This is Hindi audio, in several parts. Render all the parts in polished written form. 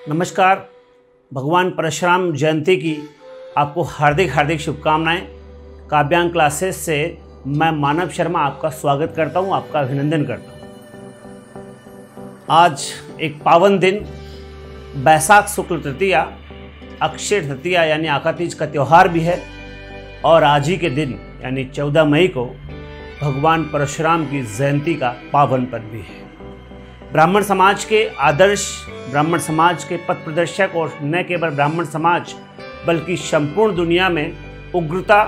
नमस्कार। भगवान परशुराम जयंती की आपको हार्दिक हार्दिक शुभकामनाएं। काव्यांग क्लासेस से मैं मानव शर्मा आपका स्वागत करता हूं, आपका अभिनंदन करता हूं। आज एक पावन दिन बैसाख शुक्ल तृतीया, अक्षय तृतीया यानी आकातीज का त्यौहार भी है और आज ही के दिन यानी 14 मई को भगवान परशुराम की जयंती का पावन पर्व भी है। ब्राह्मण समाज के आदर्श, ब्राह्मण समाज के पथ प्रदर्शक और न केवल ब्राह्मण समाज बल्कि संपूर्ण दुनिया में उग्रता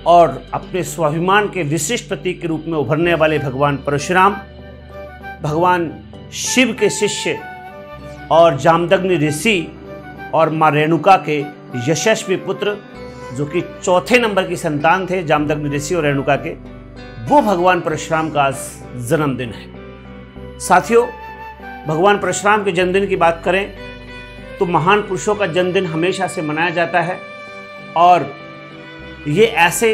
और अपने स्वाभिमान के विशिष्ट प्रतीक के रूप में उभरने वाले भगवान परशुराम, भगवान शिव के शिष्य और जामदग्नि ऋषि और माँ रेणुका के यशस्वी पुत्र, जो कि चौथे नंबर की संतान थे जामदग्नि ऋषि और रेणुका के, वो भगवान परशुराम का आज जन्मदिन है। साथियों, भगवान परशुराम के जन्मदिन की बात करें तो महान पुरुषों का जन्मदिन हमेशा से मनाया जाता है और ये ऐसे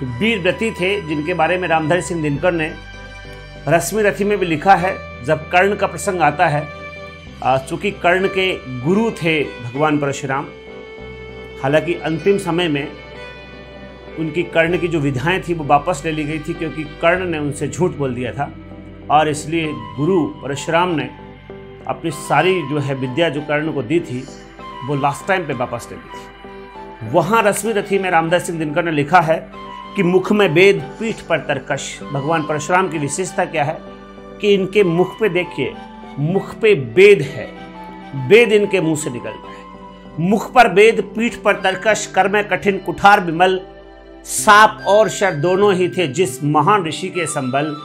वीर व्रती थे जिनके बारे में रामधारी सिंह दिनकर ने रश्मि रथी में भी लिखा है। जब कर्ण का प्रसंग आता है, चूँकि कर्ण के गुरु थे भगवान परशुराम, हालांकि अंतिम समय में उनकी कर्ण की जो विधाएं थी वो वापस ले ली गई थी क्योंकि कर्ण ने उनसे झूठ बोल दिया था और इसलिए गुरु परशुराम ने अपनी सारी जो है विद्या जो कर्ण को दी थी वो लास्ट टाइम पे वापस ले ली थी। वहाँ रश्मि रथी में रामधारी सिंह दिनकर ने लिखा है कि मुख में वेद पीठ पर तरकश। भगवान परशुराम की विशेषता क्या है कि इनके मुख पे देखिए, मुख पे वेद है, वेद इनके मुंह से निकलता है। मुख पर वेद, पीठ पर तरकश, कर में कठिन, कुठार विमल, साप और शर दोनों ही थे जिस महान ऋषि के संबल।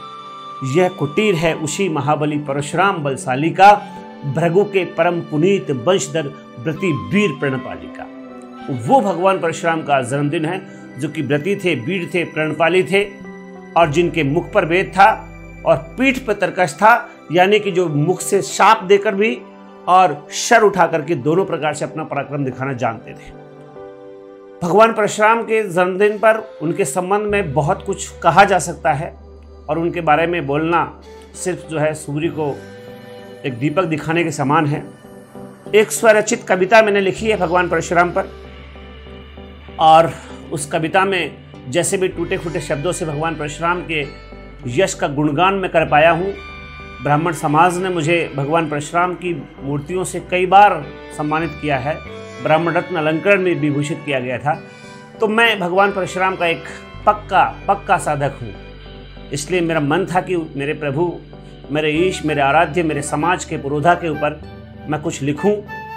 यह कुटीर है उसी महाबली परशुराम बलशाली का, भृगु के परम पुनीत वंशधर व्रती वीर प्रणपाली का। वो भगवान परशुराम का जन्मदिन है जो कि व्रती थे, वीर थे, प्रणपाली थे और जिनके मुख पर वेद था और पीठ पर तरकश था, यानी कि जो मुख से शाप देकर भी और शर उठा करके दोनों प्रकार से अपना पराक्रम दिखाना जानते थे। भगवान परशुराम के जन्मदिन पर उनके संबंध में बहुत कुछ कहा जा सकता है और उनके बारे में बोलना सिर्फ जो है सूर्य को एक दीपक दिखाने के समान है। एक स्वरचित कविता मैंने लिखी है भगवान परशुराम पर और उस कविता में जैसे भी टूटे फूटे शब्दों से भगवान परशुराम के यश का गुणगान मैं कर पाया हूँ। ब्राह्मण समाज ने मुझे भगवान परशुराम की मूर्तियों से कई बार सम्मानित किया है, ब्राह्मण रत्न अलंकरण में विभूषित किया गया था। तो मैं भगवान परशुराम का एक पक्का साधक हूँ। इसलिए मेरा मन था कि मेरे प्रभु, मेरे ईश, मेरे आराध्य, मेरे समाज के पुरोधा के ऊपर मैं कुछ लिखूं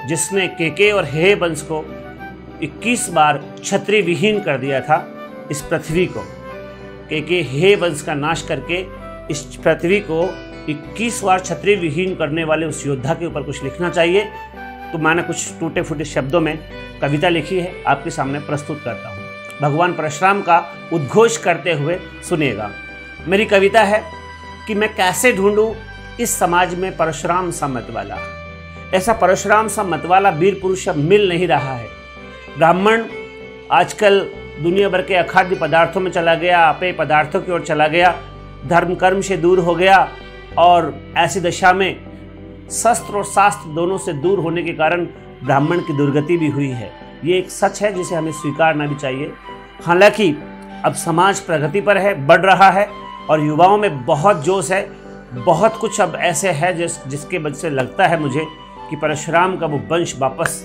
जिसने केके और हे वंश को 21 बार क्षत्रिय विहीन कर दिया था। इस पृथ्वी को केके हे वंश का नाश करके इस पृथ्वी को 21 बार क्षत्रिय विहीन करने वाले उस योद्धा के ऊपर कुछ लिखना चाहिए। तो मैंने कुछ टूटे फूटे शब्दों में कविता लिखी है, आपके सामने प्रस्तुत करता हूँ। भगवान परशुराम का उद्घोष करते हुए सुनिएगा। मेरी कविता है कि मैं कैसे ढूंढूं इस समाज में परशुराम सा मतवाला। ऐसा परशुराम सा मतवाला वीर पुरुष अब मिल नहीं रहा है। ब्राह्मण आजकल दुनिया भर के अखाद्य पदार्थों में चला गया, अपेय पदार्थों की ओर चला गया, धर्म कर्म से दूर हो गया और ऐसी दशा में शस्त्र और शास्त्र दोनों से दूर होने के कारण ब्राह्मण की दुर्गति भी हुई है। ये एक सच है जिसे हमें स्वीकारना भी चाहिए। हालांकि अब समाज प्रगति पर है, बढ़ रहा है और युवाओं में बहुत जोश है, बहुत कुछ अब ऐसे है जिसके वजह से लगता है मुझे कि परशुराम का वो वंश वापस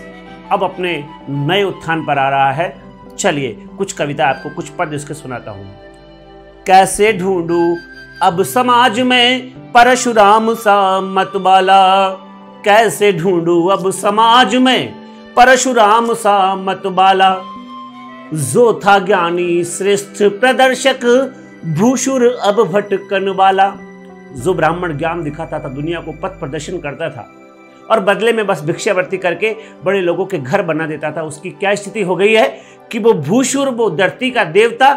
अब अपने नए उत्थान पर आ रहा है। चलिए कुछ कविता आपको, कुछ पद इसके सुनाता हूँ। कैसे ढूंढूं अब समाज में परशुराम सा मतवाला, कैसे ढूंढूं अब समाज में परशुराम सा मतवाला। जो था ज्ञानी श्रेष्ठ प्रदर्शक, भूषुर अब भटकन वाला। जो ब्राह्मण ज्ञान दिखाता था, दुनिया को पथ प्रदर्शन करता था और बदले में बस भिक्षावृत्ति करके बड़े लोगों के घर बना देता था, उसकी क्या स्थिति हो गई है कि वो भूषुर, वो धरती का देवता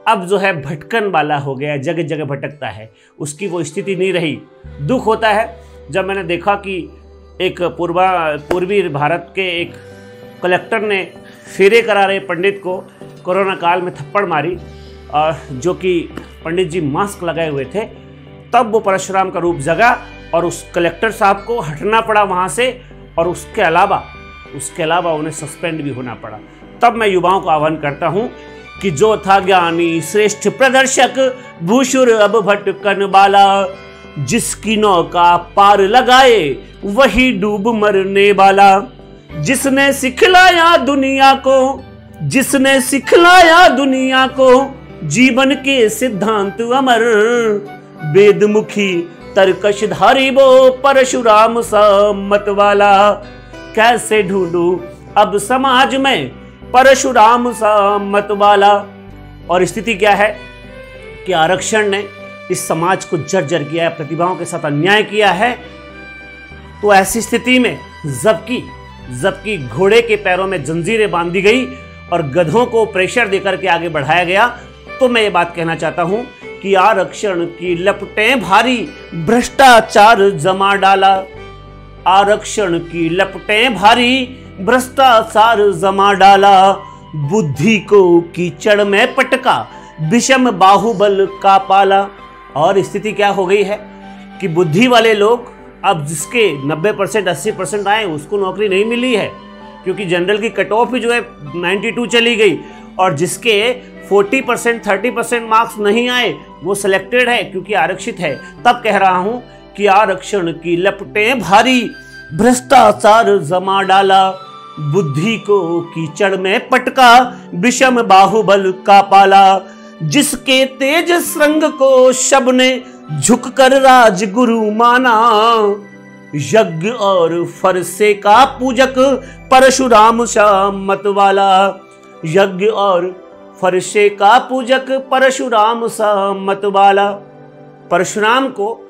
अब जो है भटकन वाला हो गया, जगह जगह भटकता है। उसकी वो स्थिति नहीं रही। दुख होता है जब मैंने देखा कि एक पूर्वी भारत के एक कलेक्टर ने फेरे करा रहे पंडित को कोरोना काल में थप्पड़ मारी और जो कि पंडित जी मास्क लगाए हुए थे, तब वो परशुराम का रूप जगा और उस कलेक्टर साहब को हटना पड़ा वहाँ से और उसके अलावा उन्हें सस्पेंड भी होना पड़ा। तब मैं युवाओं को आह्वान करता हूं कि जो था ज्ञानी श्रेष्ठ प्रदर्शक भूषुर अब भटकन वाला, जिसकी नौका पार लगाए वही डूब मरने वाला, जिसने सिखलाया दुनिया को जीवन के सिद्धांत अमर, वेदमुखी तरकशधारी वो परशुराम सा मत वाला। कैसे ढूंढूं अब समाज में परशुराम सा मत वाला। और स्थिति क्या है कि आरक्षण ने इस समाज को जर्जर किया है, प्रतिभाओं के साथ अन्याय किया है। तो ऐसी स्थिति में जबकि घोड़े के पैरों में जंजीरें बांधी गई और गधों को प्रेशर देकर के आगे बढ़ाया गया, तो मैं ये बात कहना चाहता हूं कि आरक्षण की लपटें भारी भ्रष्टाचार जमा डाला। आरक्षण की लपटें भारी भ्रष्टाचार जमा डाला, बुद्धि को कीचड़ में पटका विषम बाहुबल का पाला। और स्थिति क्या हो गई है कि बुद्धि वाले लोग, अब जिसके 90% 80% आए उसको नौकरी नहीं मिली है, क्योंकि जनरल की कट ऑफ ही जो है 92 चली गई, और जिसके 40% 30% मार्क्स नहीं आए वो सिलेक्टेड है क्योंकि आरक्षित है। तब कह रहा हूं कि आरक्षण की लपटें भारी भ्रष्टाचार जमा डाला, बुद्धि को कीचड़ में पटका विषम बाहुबल का पाला, जिसके तेज श्रृंग को शब ने झुककर राजगुरु माना, यज्ञ और फरसे का पूजक परशुराम सा मत वाला, यज्ञ और फरसे का पूजक परशुराम सा मत वाला। परशुराम को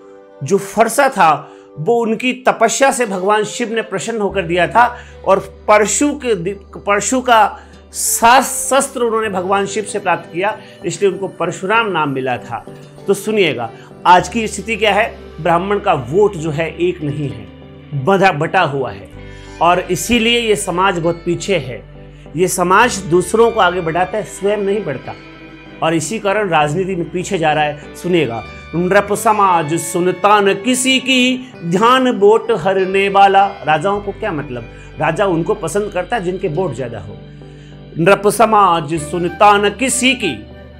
जो फरसा था वो उनकी तपस्या से भगवान शिव ने प्रसन्न होकर दिया था, और परशु का शस्त्र उन्होंने भगवान शिव से प्राप्त किया, इसलिए उनको परशुराम नाम मिला था। तो सुनिएगा, आज की स्थिति क्या है, ब्राह्मण का वोट जो है एक नहीं है, बटा हुआ है, और इसीलिए ये समाज बहुत पीछे है। ये समाज दूसरों को आगे बढ़ाता है, स्वयं नहीं बढ़ता, और इसी कारण राजनीति में पीछे जा रहा है। सुनिएगा, नृप समाज सुनता न किसी की, ध्यान वोट हरने वाला। राजाओं को क्या मतलब, राजा उनको पसंद करता है जिनके वोट ज्यादा हो। नृप समाज सुनता न किसी की,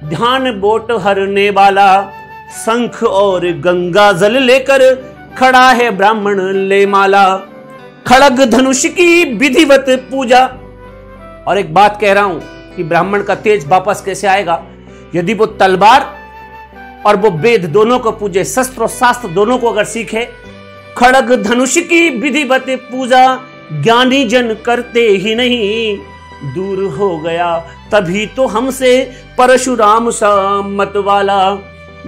ध्यान वोट हरने वाला, शंख और गंगा जल लेकर खड़ा है ब्राह्मण ले माला, खड़ग धनुष की विधिवत पूजा। और एक बात कह रहा हूं कि ब्राह्मण का तेज वापस कैसे आएगा, यदि वो तलवार और वो वेद दोनों को पूजे, शस्त्र और शास्त्र दोनों को अगर सीखे। खड़ग धनुष की विधिवत पूजा ज्ञानी जन करते ही नहीं, दूर हो गया तभी तो हमसे परशुराम सा मत वाला,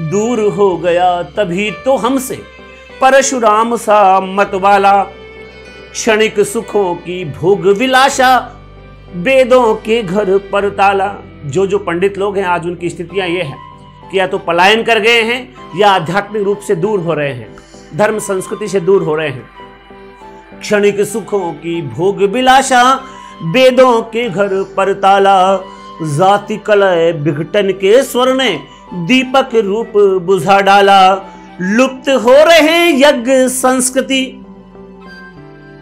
दूर हो गया तभी तो हमसे परशुराम सा मत वाला। क्षणिक सुखों की भोग विलासा, वेदों के घर पर ताला। जो पंडित लोग हैं आज उनकी स्थितियां ये हैं कि या तो पलायन कर गए हैं या आध्यात्मिक रूप से दूर हो रहे हैं, धर्म संस्कृति से दूर हो रहे हैं। क्षणिक सुखों की भोग विलासा, वेदों के घर पर ताला, जाति कलय विघटन के स्वर ने दीपक रूप बुझा डाला, लुप्त हो रहे यज्ञ संस्कृति।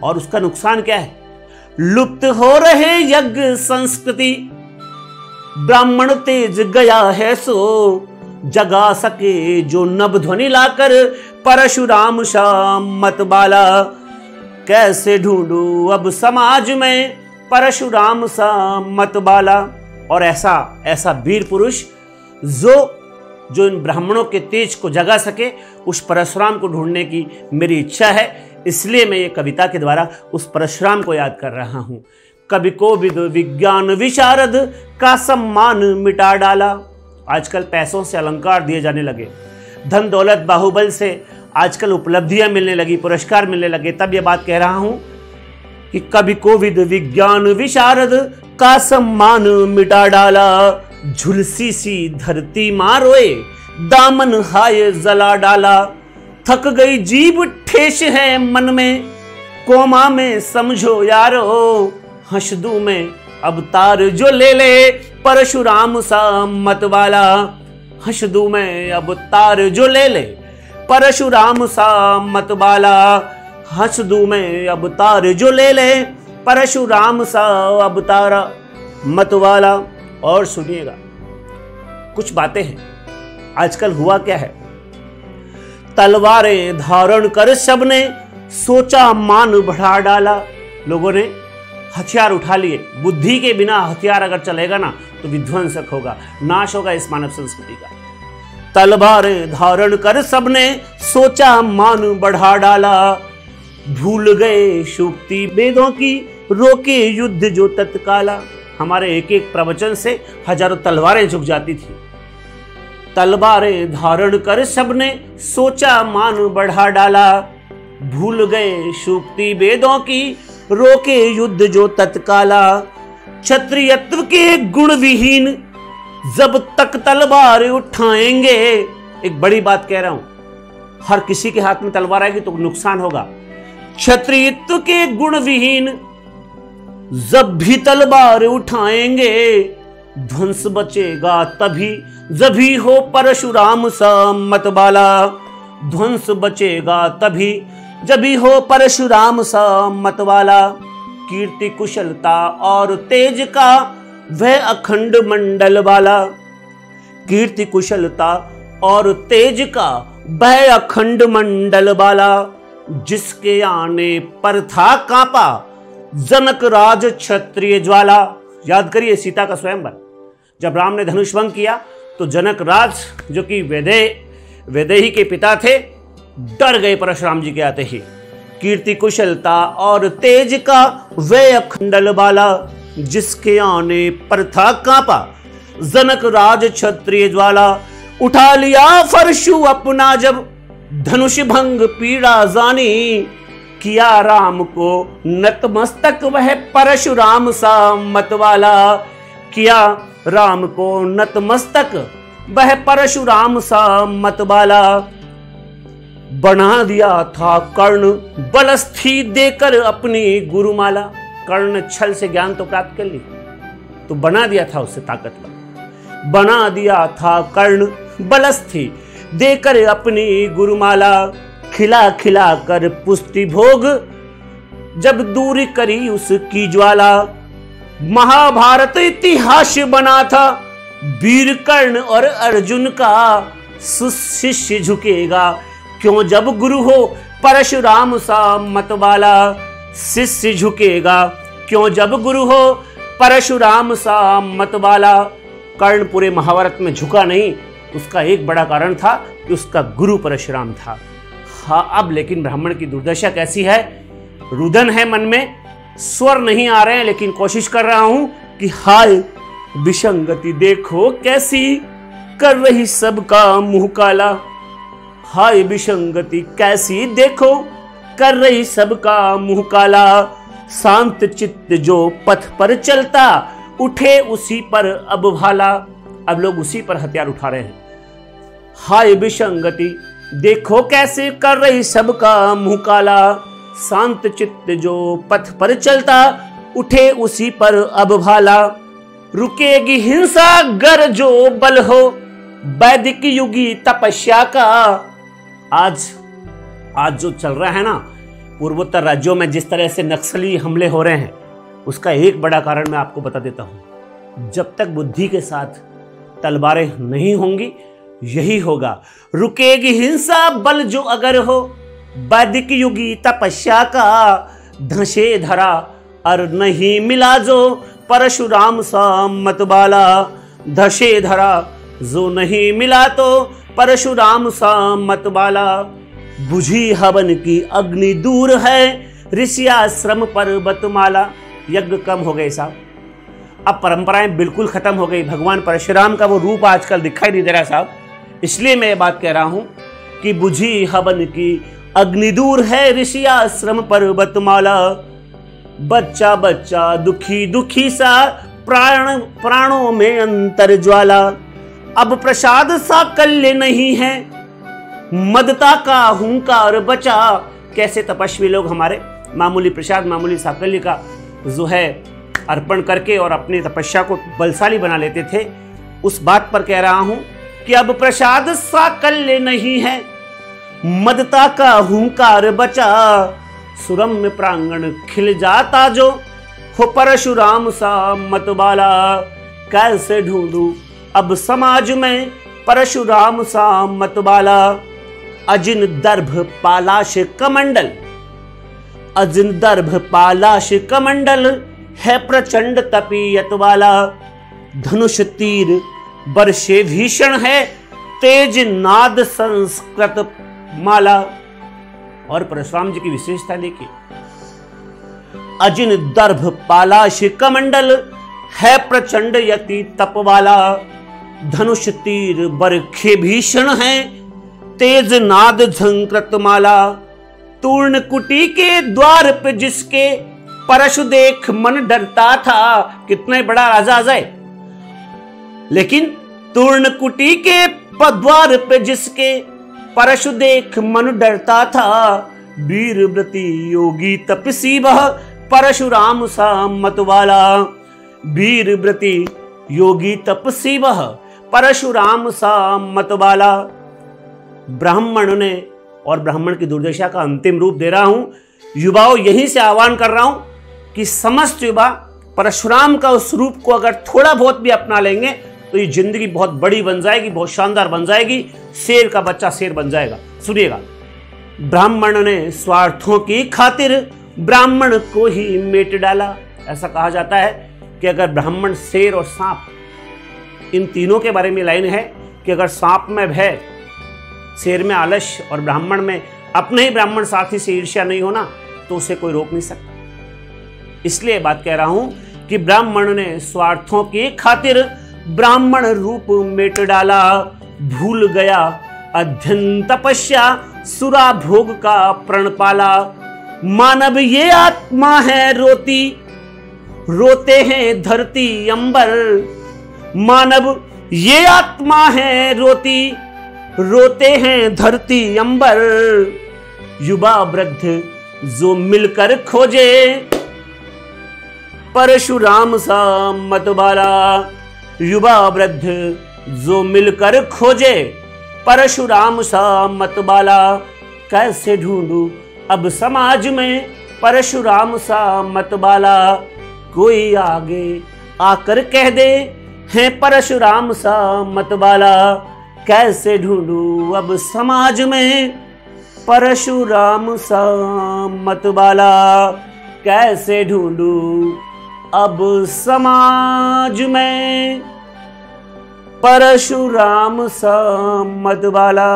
और उसका नुकसान क्या है, लुप्त हो रहे यज्ञ संस्कृति। ब्राह्मण तेज गया है सो जगा सके जो नभ ध्वनि लाकर परशुराम सा मत वाला। कैसे ढूंढूं अब समाज में परशुराम सा मत वाला। और ऐसा वीर पुरुष जो इन ब्राह्मणों के तेज को जगा सके, उस परशुराम को ढूंढने की मेरी इच्छा है। इसलिए मैं ये कविता के द्वारा उस परशुराम को याद कर रहा हूं। कवि कोविद विज्ञान विशारद का सम्मान मिटा डाला। आजकल पैसों से अलंकार दिए जाने लगे, धन दौलत बाहुबल से आजकल उपलब्धियां मिलने लगी, पुरस्कार मिलने लगे। तब ये बात कह रहा हूं कि कवि कोविद विज्ञान विशारद का सम्मान मिटा डाला। झुलसी सी धरती मारोए दामन हाय जला डाला। थक गई जीभ ठेस है मन में, कोमा में समझो यारो। हंस दूं में अब तार जो ले ले परशुराम सा मत वाला। हंस दूं में अब तार जो ले ले परशुराम सा मत वाला। हंस दूं मैं अवतार जो ले ले, परशुराम सा अवतारा मत वाला। और सुनिएगा, कुछ बातें हैं। आजकल हुआ क्या है, तलवारें धारण कर सबने सोचा मान बढ़ा डाला। लोगों ने हथियार उठा लिए। बुद्धि के बिना हथियार अगर चलेगा ना तो विध्वंसक होगा, नाश होगा इस मानव संस्कृति का। तलवारें धारण कर सबने सोचा मान बढ़ा डाला, भूल गए सूक्ति वेदों की रोके युद्ध जो तत्काला। हमारे एक एक प्रवचन से हजारों तलवारें झुक जाती थी। तलवारें धारण कर सबने सोचा मान बढ़ा डाला, भूल गए सूक्ति वेदों की रोके युद्ध जो तत्काला। क्षत्रियत्व के गुण विहीन जब तक तलवार उठाएंगे। एक बड़ी बात कह रहा हूं, हर किसी के हाथ में तलवार आएगी तो नुकसान होगा। क्षत्रियत्व के गुण विहीन जब भी तलवार उठाएंगे, ध्वंस बचेगा तभी जभी हो परशुराम सा मत वाला। ध्वंस बचेगा तभी जभी हो परशुराम सा मत वाला। कीर्ति कुशलता और तेज का वह अखंड मंडल वाला। कीर्ति कुशलता और तेज का वह अखंड मंडल वाला। जिसके आने पर था कांपा जनक राज क्षत्रिय ज्वाला। याद करिए सीता का स्वयंवर, जब राम ने धनुष भंग किया तो जनक राज जो कि वैदेही के पिता थे, डर गए परशुराम जी के आते ही। कीर्ति कुशलता और तेज का वह अखंडल वाला। जिसके आने पर था कांपा जनक राज क्षत्रिय ज्वाला। उठा लिया फरशु अपना जब धनुष भंग पीड़ा जानी। किया राम को नतमस्तक वह परशुराम सा मत वाला। किया राम को नतमस्तक वह परशुराम सा मत वाला। बना दिया था कर्ण बलस्थी देकर अपनी गुरुमाला। कर्ण छल से ज्ञान तो प्राप्त कर ली, तो बना दिया था उससे ताकतवर। बना दिया था कर्ण बलस्थी देकर अपनी गुरुमाला। खिला खिला कर पुष्टि भोग जब दूर करी उसकी ज्वाला। महाभारत इतिहास बना था वीर कर्ण और अर्जुन का। शिष्य झुकेगा क्यों जब गुरु हो परशुराम सा मत वाला। शिष्य झुकेगा क्यों जब गुरु हो परशुराम सा मत वाला। कर्ण पूरे महाभारत में झुका नहीं, उसका एक बड़ा कारण था कि उसका गुरु परशुराम था। हाँ, अब लेकिन ब्राह्मण की दुर्दशा कैसी है, रुदन है मन में, स्वर नहीं आ रहे हैं, लेकिन कोशिश कर रहा हूं कि हाय विसंगति देखो कैसी कर रही सबका मुंह काला। हाय विसंगति कैसी देखो कर रही सबका मुंह काला। शांत चित्त जो पथ पर चलता उठे उसी पर अब भाला। अब लोग उसी पर हथियार उठा रहे हैं। हाय विसंगति देखो कैसे कर रही सबका मुंह काला। शांत चित्त जो पथ पर चलता उठे उसी पर अब भाला। रुकेगी हिंसा गर जो बल हो वैदिक युगी तपस्या का। आज जो चल रहा है ना पूर्वोत्तर राज्यों में, जिस तरह से नक्सली हमले हो रहे हैं, उसका एक बड़ा कारण मैं आपको बता देता हूं। जब तक बुद्धि के साथ तलवारें नहीं होंगी यही होगा। रुकेगी हिंसा बल जो अगर हो वैदिक युगी तपस्या का। धसे धरा और नहीं मिला जो परशुराम सा मत वाला। धसे धरा जो नहीं मिला तो परशुराम सा मत वाला। बुझी हवन की अग्नि दूर है ऋषि आश्रम पर्वतमाला। यज्ञ कम हो गए साहब, अब परंपराएं बिल्कुल खत्म हो गई। भगवान परशुराम का वो रूप आजकल दिखाई नहीं दे रहा साहब। इसलिए मैं ये बात कह रहा हूं कि बुझी हवन की अग्नि दूर है ऋषि आश्रम पर्वतमाला। बच्चा बच्चा दुखी दुखी सा प्राणों में अंतर ज्वाला। अब प्रसाद साकल्य नहीं है मदता का हुंकार बचा। कैसे तपस्वी लोग हमारे मामूली प्रसाद मामूली साकल्य का जो है अर्पण करके और अपनी तपस्या को बलशाली बना लेते थे। उस बात पर कह रहा हूं कि अब प्रसाद साकल्य नहीं है मदता का हुंकार बचा। सुरम्य प्रांगण खिल जाता जो, हो परशुराम सा मतवाला। कैसे ढूंढूं अब समाज में परशुराम सा मतवाला। अजिन दर्भ पालाश कमंडल, अजिन दर्भ पालाश कमंडल, है प्रचंड तपीयत वाला। धनुष तीर वर्षे भीषण है, तेज नाद संस्कृत माला। और परशुराम जी की विशेषता देखिए, अजिन दर्भ पालाश कमंडल, है प्रचंड यति तप वाला। धनुष तीर बरखे भीषण है, तेज नाद झंकृत माला। तूर्ण कुटी के द्वार पे जिसके, परशु देख मन डरता था। कितने बड़ा राजा अजय, लेकिन तूर्ण कुटी के द्वार पे जिसके, परशु देख मन डरता था। वीर व्रती योगी तपसी वह, परशुराम सा मतवाला। वीर व्रती योगी तपसी वह, परशुराम सा मतवाला। ब्राह्मण ने, और ब्राह्मण की दुर्दशा का अंतिम रूप दे रहा हूं, युवाओं यहीं से आह्वान कर रहा हूं कि समस्त युवा परशुराम का उस रूप को अगर थोड़ा बहुत भी अपना लेंगे तो ये जिंदगी बहुत बड़ी बन जाएगी, बहुत शानदार बन जाएगी। शेर का बच्चा शेर बन जाएगा। सुनिएगा, ब्राह्मण ने स्वार्थों की खातिर ब्राह्मण को ही मेट डाला। ऐसा कहा जाता है कि अगर ब्राह्मण, शेर और सांप, इन तीनों के बारे में लाइन है कि अगर सांप में भय, शेर में आलस्य और ब्राह्मण में अपने ही ब्राह्मण साथी से ईर्ष्या नहीं होना, तो उसे कोई रोक नहीं सकता। इसलिए बात कह रहा हूं कि ब्राह्मण ने स्वार्थों की खातिर ब्राह्मण रूप मेट डाला। भूल गया अध्ययन तपस्या, सुरा भोग का प्रण पाला। मानव ये आत्मा है रोती, रोते हैं धरती अंबर। मानव ये आत्मा है रोती, रोते हैं धरती अंबर। युवा वृद्ध जो मिलकर खोजे, परशुराम सा मतवाला। युवा वृद्ध जो मिलकर खोजे, परशुराम सा मतवाला। कैसे ढूंढूं अब समाज में परशुराम सा मतवाला। कोई आगे आकर कह दे, है परशुराम सा मतवाला। कैसे ढूंढूं अब समाज में परशुराम सा मतवाला। कैसे ढूंढूं अब समाज में परशुराम सा मतवाला।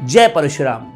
जय परशुराम।